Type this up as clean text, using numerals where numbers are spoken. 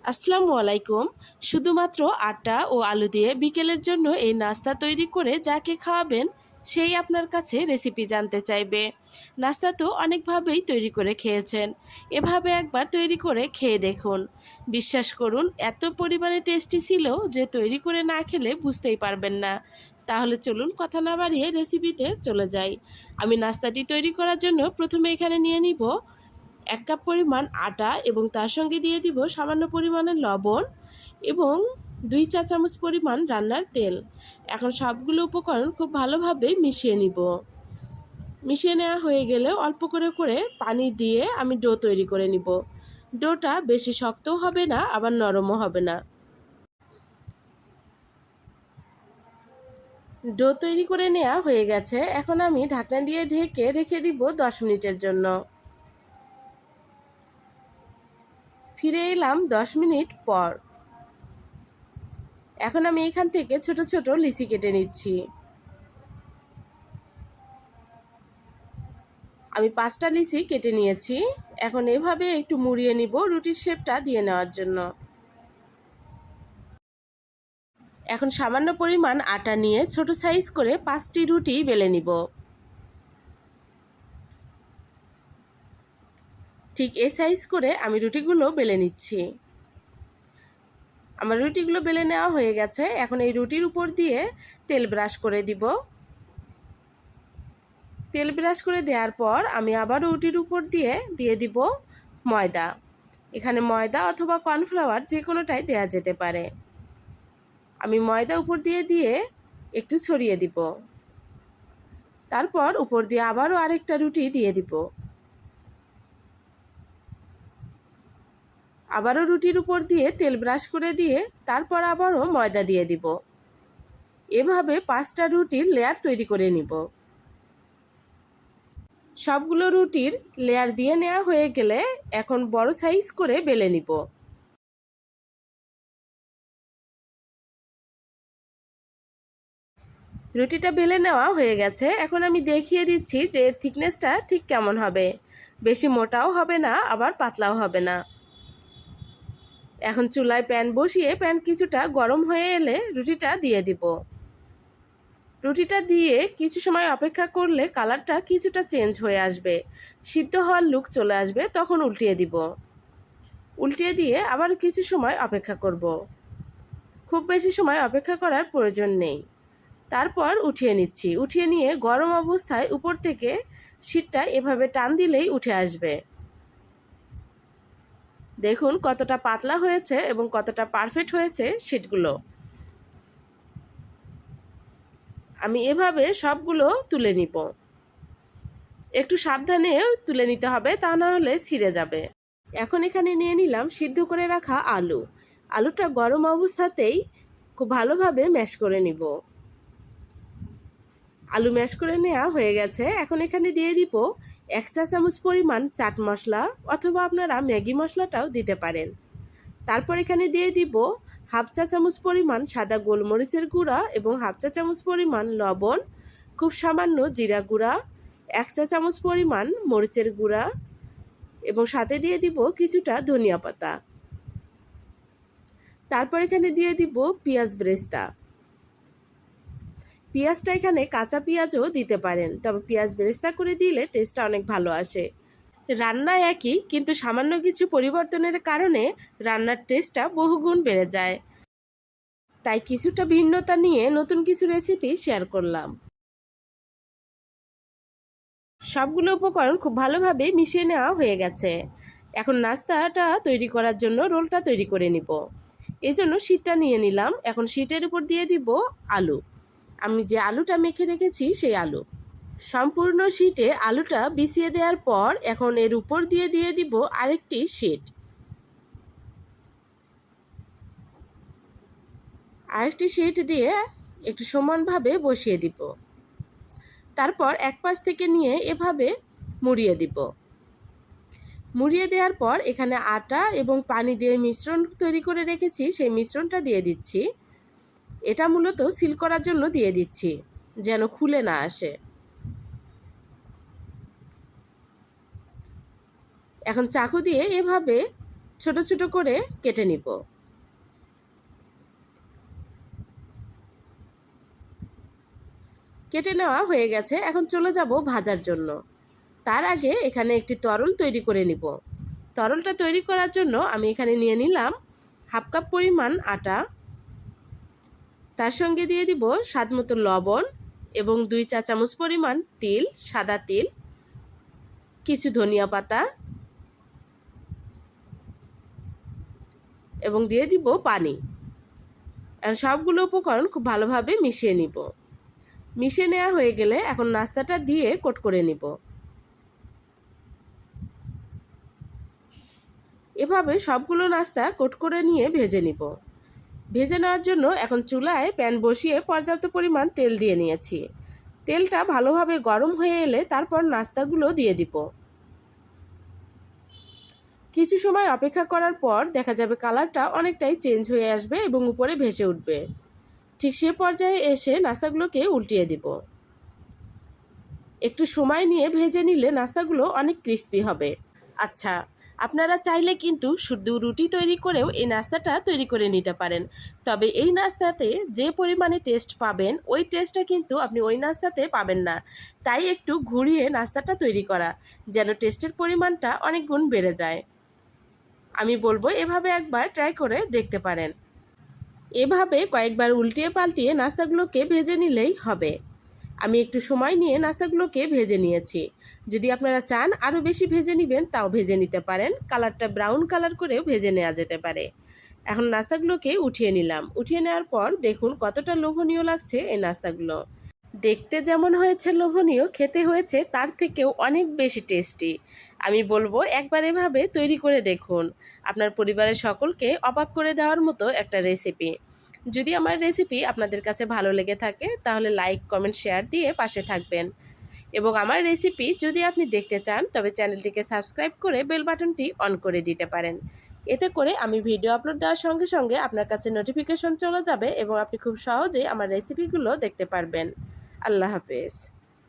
আসসালামু আলাইকুম। শুধুমাত্র আটা ও আলু দিয়ে বিকেলের জন্য এই নাস্তা তৈরি করে যাকে খাওয়াবেন সেই আপনার কাছে রেসিপি জানতে চাইবে। নাস্তা তো অনেকভাবেই তৈরি করে খেয়েছেন, এভাবে একবার তৈরি করে খেয়ে দেখুন। বিশ্বাস করুন, এত পরিমাণে টেস্টি ছিল যে তৈরি করে না খেলে বুঝতেই পারবেন না। তাহলে চলুন কথা না বাড়িয়ে রেসিপিতে চলে যাই। আমি নাস্তাটি তৈরি করার জন্য প্রথমে এখানে নিয়ে নিব 1 কাপ পরিমাণ আটা এবং তার সঙ্গে দিয়ে দিব সামান্য পরিমাণের লবণ এবং 2 চা চামচ পরিমাণ রান্নার তেল। এখন সবগুলো উপকরণ খুব ভালোভাবে মিশিয়ে নিব। মিশিয়ে নেওয়া হয়ে গেলে অল্প করে করে পানি দিয়ে আমি ডো তৈরি করে নিব। ডোটা বেশি শক্তও হবে না, আবার নরমও হবে না। ডো তৈরি করে নেওয়া হয়ে গেছে। এখন আমি ঢাকনা দিয়ে ঢেকে রেখে দিব 10 মিনিটের জন্য। ফিরে এলাম 10 মিনিট পর। এখন আমি এখান থেকে ছোট ছোট লিচি কেটে নিচ্ছি। আমি 5টা লিচি কেটে নিয়েছি। এখন এভাবে একটু মুড়িয়ে নিব রুটির শেপটা দিয়ে নেওয়ার জন্য। এখন সামান্য পরিমাণ আটা নিয়ে ছোট সাইজ করে 5টি রুটি বেলে নিব। ঠিক এই সাইজ করে আমি রুটিগুলো বেলে নিচ্ছি। আমার রুটিগুলো বেলে নেওয়া হয়ে গেছে। এখন এই রুটির উপর দিয়ে তেল ব্রাশ করে দিব। তেল ব্রাশ করে দেওয়ার পর আমি আবার রুটির উপর দিয়ে দিব ময়দা। এখানে ময়দা অথবা কর্নফ্লাওয়ার যে কোনোটাই দেওয়া যেতে পারে। আমি ময়দা উপর দিয়ে একটু ছড়িয়ে দিব। তারপর উপর দিয়ে আবারও আরেকটা রুটি দিয়ে দিব। আবারও রুটির উপর দিয়ে তেল ব্রাশ করে দিয়ে তারপর আবারও ময়দা দিয়ে দিব। এভাবে 5টা রুটির লেয়ার তৈরি করে নিব। সবগুলো রুটির লেয়ার দিয়ে নেওয়া হয়ে গেলে এখন বড় সাইজ করে বেলে নিব। রুটিটা বেলে নেওয়া হয়ে গেছে। এখন আমি দেখিয়ে দিচ্ছি যে এর থিকনেসটা ঠিক কেমন হবে। বেশি মোটাও হবে না, আবার পাতলাও হবে না। এখন চুলায় প্যান বসিয়ে প্যান কিছুটা গরম হয়ে এলে রুটিটা দিয়ে দিব। রুটিটা দিয়ে কিছু সময় অপেক্ষা করলে কালারটা কিছুটা চেঞ্জ হয়ে আসবে, সিদ্ধ হওয়ার লুক চলে আসবে, তখন উল্টিয়ে দিব। উল্টিয়ে দিয়ে আবার কিছু সময় অপেক্ষা করব। খুব বেশি সময় অপেক্ষা করার প্রয়োজন নেই। তারপর উঠিয়ে নিচ্ছি। উঠিয়ে নিয়ে গরম অবস্থায় উপর থেকে শীটটা এভাবে টান দিলেই উঠে আসবে। দেখুন কতটা পাতলা হয়েছে এবং কতটা পারফেক্ট হয়েছে শীটগুলো। আমি এভাবে সবগুলো তুলে নিব। একটু সাবধানে তুলে নিতে হবে, তা না হলে ছিঁড়ে যাবে। এখন এখানে নিয়ে নিলাম সিদ্ধ করে রাখা আলু। আলুটা গরম অবস্থাতেই খুব ভালোভাবে ম্যাশ করে নিব। আলু ম্যাশ করে নেওয়া হয়ে গেছে। এখন এখানে দিয়ে দিব 1 চা চামচ পরিমাণ চাট মশলা, অথবা আপনারা ম্যাগি মশলাটাও দিতে পারেন। তারপর এখানে দিয়ে দিব 1/2 চা চামচ পরিমাণ সাদা গোলমরিচের গুঁড়া এবং 1/2 চা চামচ পরিমাণ লবণ, খুব সামান্য জিরা গুঁড়া, 1 চা চামচ পরিমাণ মরিচের গুঁড়া এবং সাথে দিয়ে দিব কিছুটা ধনিয়া পাতা। তারপর এখানে দিয়ে দিব পেঁয়াজ বেরেস্তা। পেঁয়াজটা এখানে কাঁচা পেঁয়াজও দিতে পারেন, তবে পেঁয়াজ বেরেস্তা করে দিলে টেস্টটা অনেক ভালো আসে। রান্না একই, কিন্তু সামান্য কিছু পরিবর্তনের কারণে রান্নার টেস্টটা বহুগুণ বেড়ে যায়। তাই কিছুটা ভিন্নতা নিয়ে নতুন কিছু রেসিপি শেয়ার করলাম। সবগুলো উপকরণ খুব ভালোভাবে মিশিয়ে নেওয়া হয়ে গেছে। এখন নাস্তাটা তৈরি করার জন্য রোলটা তৈরি করে নিব। এই জন্য শীটটা নিয়ে নিলাম। এখন শীটের উপর দিয়ে দিব আলু। আমি যে আলুটা মেখে রেখেছি সেই আলু। সম্পূর্ণ শীটে আলুটা বিছিয়ে দেওয়ার পর এখন এর উপর দিয়ে দিব আরেকটি শীট। আরেকটি শীট দিয়ে একটু সমানভাবে বসিয়ে দিব। তারপর এক পাশ থেকে নিয়ে এভাবে মুড়িয়ে দিব। মুড়িয়ে দেওয়ার পর এখানে আটা এবং পানি দিয়ে মিশ্রণ তৈরি করে রেখেছি, সেই মিশ্রণটা দিয়ে দিচ্ছি। এটা মূলত সিল করার জন্য দিয়ে দিচ্ছি, যেন খুলে না আসে। এখন চাকু দিয়ে এভাবে ছোট ছোট করে কেটে নিব। কেটে নেওয়া হয়ে গেছে, এখন চলে যাব ভাজার জন্য। তার আগে এখানে একটি তরল তৈরি করে নিব। তরলটা তৈরি করার জন্য আমি এখানে নিয়ে নিলাম 1/2 কাপ পরিমাণ আটা, তার সঙ্গে দিয়ে দিব স্বাদমতো লবণ এবং 2 চা চামচ পরিমাণ তিল, সাদা তিল, কিছু ধনিয়া পাতা এবং দিয়ে দিব পানি। আর সবগুলো উপকরণ খুব ভালোভাবে মিশিয়ে নিব। মিশিয়ে নেওয়া হয়ে গেলে এখন নাস্তাটা দিয়ে কোট করে নিব। এভাবে সবগুলো নাস্তা কোট করে নিয়ে ভেজে নিব। ভেজে নেওয়ার জন্য এখন চুলায় প্যান বসিয়ে পর্যাপ্ত পরিমাণ তেল দিয়ে নিয়েছি। তেলটা ভালোভাবে গরম হয়ে এলে তারপর নাস্তাগুলো দিয়ে দিব। কিছু সময় অপেক্ষা করার পর দেখা যাবে কালারটা অনেকটাই চেঞ্জ হয়ে আসবে এবং উপরে ভেসে উঠবে। ঠিক সে পর্যায়ে এসে নাস্তাগুলোকে উল্টিয়ে দিব। একটু সময় নিয়ে ভেজে নিলে নাস্তাগুলো অনেক ক্রিস্পি হবে। আচ্ছা, আপনারা চাইলে কিন্তু শুধু রুটি তৈরি করেও এই নাস্তাটা তৈরি করে নিতে পারেন। তবে এই নাস্তাতে যে পরিমাণে টেস্ট পাবেন ওই টেস্টটা কিন্তু আপনি ওই নাস্তাতে পাবেন না। তাই একটু ঘুরিয়ে নাস্তাটা তৈরি করা, যেন টেস্টের পরিমাণটা অনেক গুণ বেড়ে যায়। আমি বলবো এভাবে একবার ট্রাই করে দেখতে পারেন। এভাবে কয়েকবার উল্টিয়ে পাল্টিয়ে নাস্তাগুলোকে ভেজে নিলেই হবে। আমি একটু সময় নিয়ে নাস্তাগুলোকে ভেজে নিয়েছি। যদি আপনারা চান আরও বেশি ভেজে নেবেন তাও ভেজে নিতে পারেন। কালারটা ব্রাউন কালার করেও ভেজে নেওয়া যেতে পারে। এখন নাস্তাগুলোকে উঠিয়ে নিলাম। উঠিয়ে নেওয়ার পর দেখুন কতটা লোভনীয় লাগছে এই নাস্তাগুলো। দেখতে যেমন হয়েছে লোভনীয়, খেতে হয়েছে তার থেকেও অনেক বেশি টেস্টি। আমি বলবো একবার এভাবে তৈরি করে দেখুন। আপনার পরিবারের সকলকে অবাক করে দেওয়ার মতো একটা রেসিপি। যদি আমার রেসিপি আপনাদের কাছে ভালো লেগে থাকে তাহলে লাইক, কমেন্ট, শেয়ার দিয়ে পাশে থাকবেন। এবং আমার রেসিপি যদি আপনি দেখতে চান তবে চ্যানেলটিকে সাবস্ক্রাইব করে বেল বাটনটি অন করে দিতে পারেন। এতে করে আমি ভিডিও আপলোড দেওয়ার সঙ্গে সঙ্গে আপনার কাছে নোটিফিকেশন চলে যাবে এবং আপনি খুব সহজেই আমার রেসিপিগুলো দেখতে পারবেন। আল্লাহ হাফেজ।